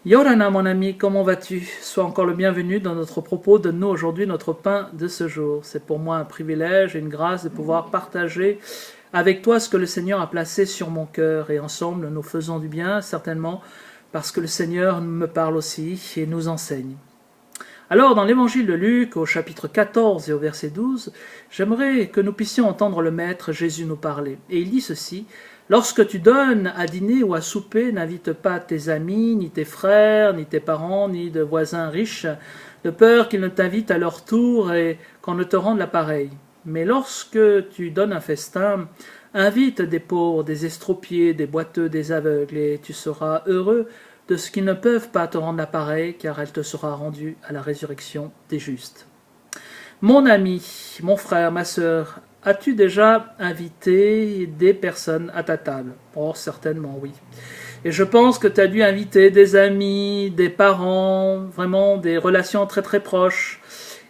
Yorana, mon ami, comment vas-tu? Sois encore le bienvenu dans notre propos. Donne-nous aujourd'hui notre pain de ce jour. C'est pour moi un privilège et une grâce de pouvoir partager avec toi ce que le Seigneur a placé sur mon cœur. Et ensemble, nous faisons du bien, certainement, parce que le Seigneur me parle aussi et nous enseigne. Alors, dans l'évangile de Luc, au chapitre 14 et au verset 12, j'aimerais que nous puissions entendre le Maître Jésus nous parler. Et il dit ceci: « Lorsque tu donnes à dîner ou à souper, n'invite pas tes amis, ni tes frères, ni tes parents, ni de voisins riches, de peur qu'ils ne t'invitent à leur tour et qu'on ne te rende l'appareil. Mais lorsque tu donnes un festin, invite des pauvres, des estropiés, des boiteux, des aveugles, et tu seras heureux de ce qu'ils ne peuvent pas te rendre l'appareil, car elle te sera rendue à la résurrection des justes. » Mon ami, mon frère, ma sœur, as-tu déjà invité des personnes à ta table? Oh, certainement, oui. Et je pense que tu as dû inviter des amis, des parents, vraiment des relations très très proches.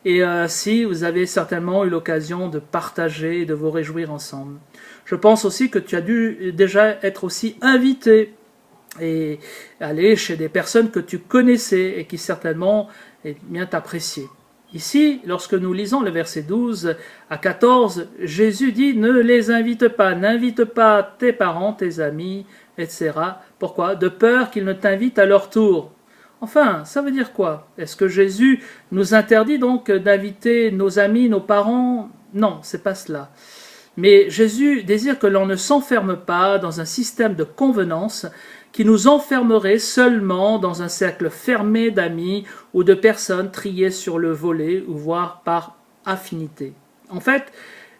Et si vous avez certainement eu l'occasion de partager et de vous réjouir ensemble. Je pense aussi que tu as dû déjà être aussi invité et aller chez des personnes que tu connaissais et qui certainement bien t'appréciaient. Ici, lorsque nous lisons le verset 12 à 14, Jésus dit « Ne les invite pas, n'invite pas tes parents, tes amis, etc. » Pourquoi? De peur qu'ils ne t'invitent à leur tour. Enfin, ça veut dire quoi? Est-ce que Jésus nous interdit donc d'inviter nos amis, nos parents? Non, c'est pas cela. Mais Jésus désire que l'on ne s'enferme pas dans un système de convenance qui nous enfermerait seulement dans un cercle fermé d'amis ou de personnes triées sur le volet ou voire par affinité. En fait,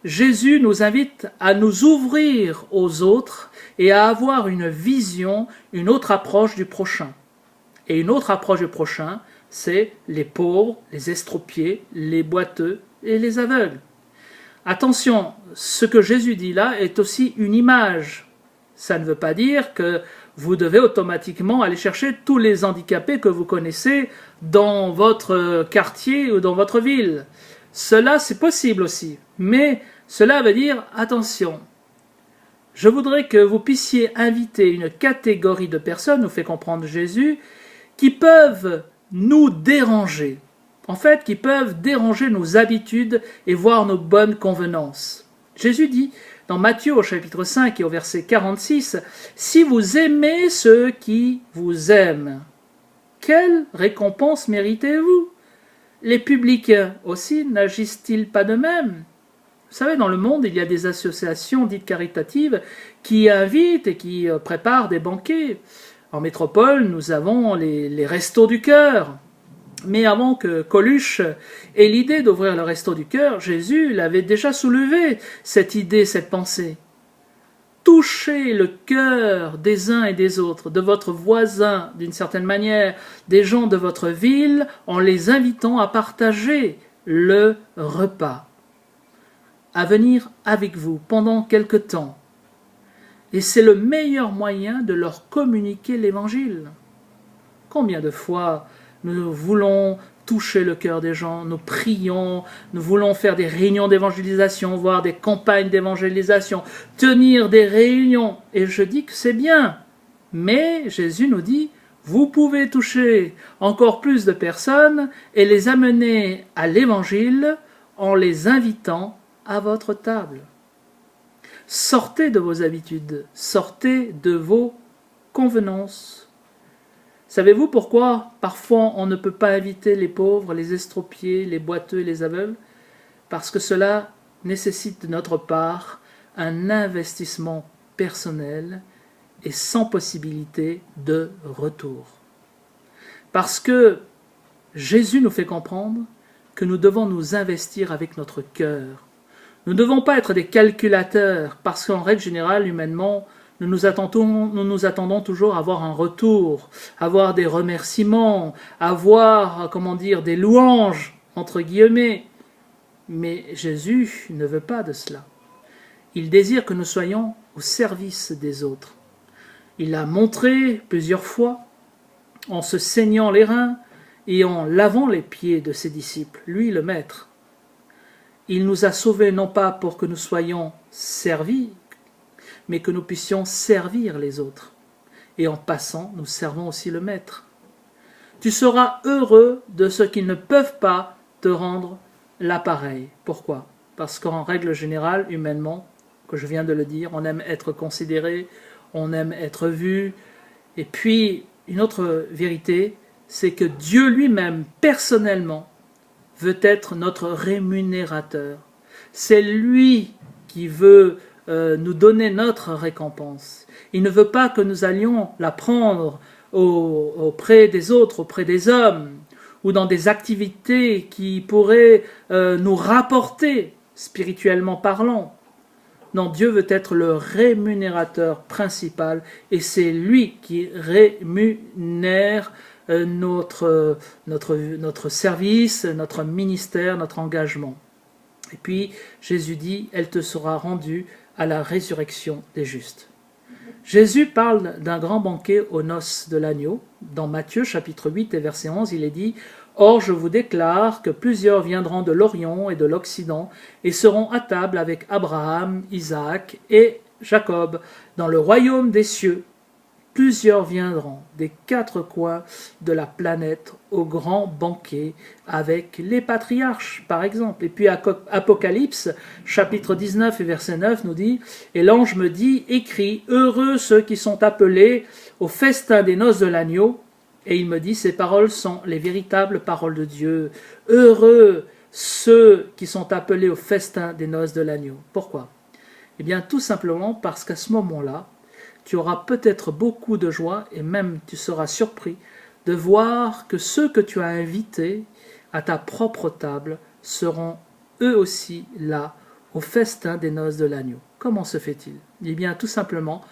Jésus nous invite à nous ouvrir aux autres et à avoir une vision, une autre approche du prochain. Et une autre approche du prochain, c'est les pauvres, les estropiés, les boiteux et les aveugles. Attention, ce que Jésus dit là est aussi une image. Ça ne veut pas dire que vous devez automatiquement aller chercher tous les handicapés que vous connaissez dans votre quartier ou dans votre ville. Cela, c'est possible aussi. Mais cela veut dire, attention, je voudrais que vous puissiez inviter une catégorie de personnes, nous fait comprendre Jésus, qui peuvent nous déranger. En fait, qui peuvent déranger nos habitudes et voir nos bonnes convenances. Jésus dit, dans Matthieu au chapitre 5 et au verset 46, « Si vous aimez ceux qui vous aiment, quelle récompense méritez-vous? Les publicains aussi n'agissent-ils pas de même? » Vous savez, dans le monde, il y a des associations dites caritatives qui invitent et qui préparent des banquets. En métropole, nous avons les restos du cœur. Mais avant que Coluche ait l'idée d'ouvrir le resto du cœur, Jésus l'avait déjà soulevé, cette idée, cette pensée. Touchez le cœur des uns et des autres, de votre voisin d'une certaine manière, des gens de votre ville, en les invitant à partager le repas, à venir avec vous pendant quelque temps. Et c'est le meilleur moyen de leur communiquer l'évangile. Combien de fois nous voulons toucher le cœur des gens, nous prions, nous voulons faire des réunions d'évangélisation, voire des campagnes d'évangélisation, tenir des réunions, et je dis que c'est bien. Mais Jésus nous dit, vous pouvez toucher encore plus de personnes et les amener à l'évangile en les invitant à votre table. Sortez de vos habitudes, sortez de vos convenances. Savez-vous pourquoi parfois on ne peut pas inviter les pauvres, les estropiés, les boiteux et les aveugles? Parce que cela nécessite de notre part un investissement personnel et sans possibilité de retour. Parce que Jésus nous fait comprendre que nous devons nous investir avec notre cœur. Nous ne devons pas être des calculateurs, parce qu'en règle générale, humainement, nous nous attendons toujours à avoir un retour, à avoir des remerciements, à avoir, des louanges, entre guillemets. Mais Jésus ne veut pas de cela. Il désire que nous soyons au service des autres. Il l'a montré plusieurs fois, en se saignant les reins et en lavant les pieds de ses disciples, lui le Maître. Il nous a sauvés non pas pour que nous soyons servis, mais que nous puissions servir les autres. Et en passant, nous servons aussi le Maître. Tu seras heureux de ceux qui ne peuvent pas te rendre l'appareil. Pourquoi? Parce qu'en règle générale, humainement, que je viens de le dire, on aime être considéré, on aime être vu. Et puis, une autre vérité, c'est que Dieu lui-même, personnellement, veut être notre rémunérateur. C'est lui qui veut nous donner notre récompense. Il ne veut pas que nous allions la prendre auprès des autres, auprès des hommes, ou dans des activités qui pourraient nous rapporter, spirituellement parlant. Non, Dieu veut être le rémunérateur principal, et c'est lui qui rémunère notre service, notre ministère, notre engagement. Et puis Jésus dit, elle te sera rendue à la résurrection des justes. Jésus parle d'un grand banquet aux noces de l'agneau. Dans Matthieu chapitre 8 et verset 11, il est dit « Or je vous déclare que plusieurs viendront de l'Orient et de l'Occident et seront à table avec Abraham, Isaac et Jacob dans le royaume des cieux. Plusieurs viendront des quatre coins de la planète au grand banquet avec les patriarches, par exemple. » Et puis Apocalypse, chapitre 19 et verset 9 nous dit « Et l'ange me dit, écris, heureux ceux qui sont appelés au festin des noces de l'agneau. » Et il me dit, ces paroles sont les véritables paroles de Dieu. Heureux ceux qui sont appelés au festin des noces de l'agneau. Pourquoi? Eh bien, tout simplement parce qu'à ce moment-là, tu auras peut-être beaucoup de joie et même tu seras surpris de voir que ceux que tu as invités à ta propre table seront eux aussi là au festin des noces de l'agneau. Comment se fait-il? Eh bien tout simplement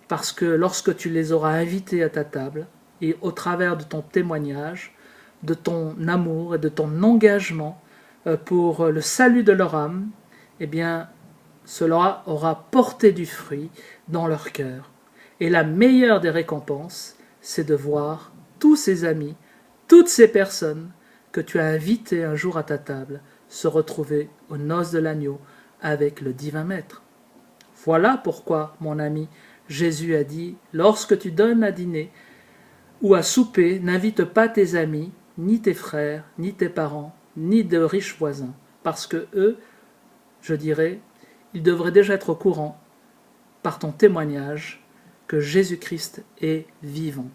parce que lorsque tu les auras invités à ta table et au travers de ton témoignage, de ton amour et de ton engagement pour le salut de leur âme, eh bien cela aura porté du fruit dans leur cœur. Et la meilleure des récompenses, c'est de voir tous ces amis, toutes ces personnes que tu as invitées un jour à ta table se retrouver aux noces de l'agneau avec le divin maître. Voilà pourquoi, mon ami, Jésus a dit, lorsque tu donnes à dîner ou à souper, n'invite pas tes amis, ni tes frères, ni tes parents, ni de riches voisins, parce que eux, je dirais, ils devraient déjà être au courant, par ton témoignage, que Jésus-Christ est vivant,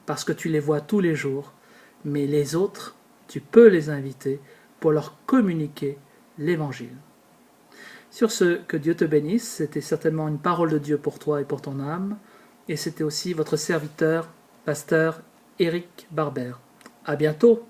parce que tu les vois tous les jours, mais les autres, tu peux les inviter pour leur communiquer l'Évangile. Sur ce, que Dieu te bénisse, c'était certainement une parole de Dieu pour toi et pour ton âme, et c'était aussi votre serviteur, pasteur Éric Barbert. À bientôt!